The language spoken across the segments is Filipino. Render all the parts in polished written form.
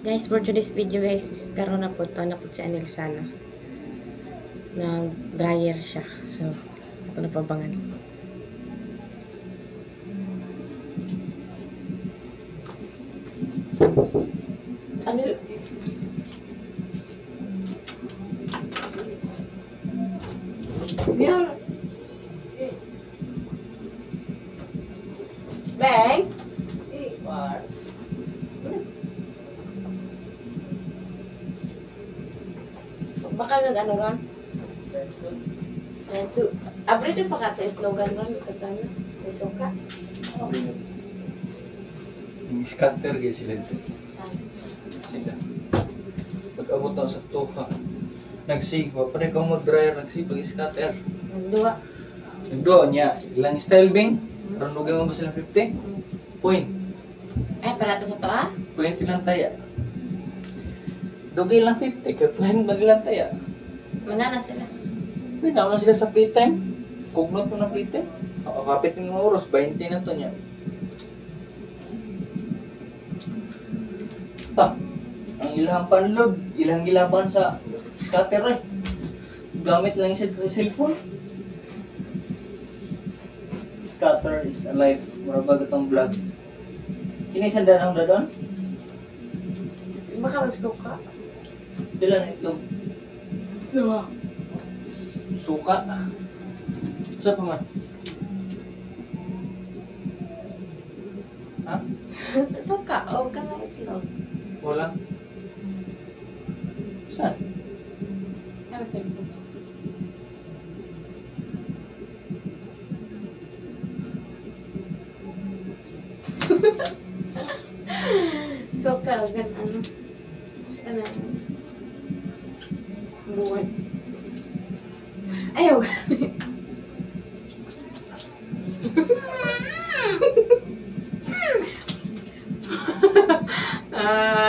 Guys, for today's video guys, is karon na po si Anil sana. Nag-dryer siya. So, ito na pabangan. Anil. Yeah. Bang. What? Baka nag-ano ron? So, abri din pa ka itlogan ron kasama. May suka. Yung scatter guys sila dito. Sila. Pag-abot na sa tuha. Nagsigwa. Pwede ka mag-dryer. Nagsipag scatter. Nagduwa. Nagduwa niya. Ilang style bing? Ranugin mo ba silang 50? Point. Ay, para to sa to ah? Point silang taya. Dugay lang 50. Kaya point ba nilang taya? Mangana sila. Pwede naman sila sa playtime. Kugnot mo na playtime. Kapit ng mga oras. 20 na to niya. Ta. Ang ilang panload. Ilang gilaban sa scatter eh. Gamit lang yung cellphone. Scatter is alive. Marabag itong vlog. Kinisan dan ang dadon? Baka magsuka. Dila na itlog. Dua. Suka. Sa pa man? Ha? Suka. O, ka na itlog. Wala. Saan? Ano sila? Suka, gan ano? Ano? Buwan. Ayaw gani.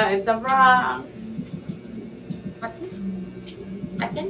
It's a prank. Atin? Atin?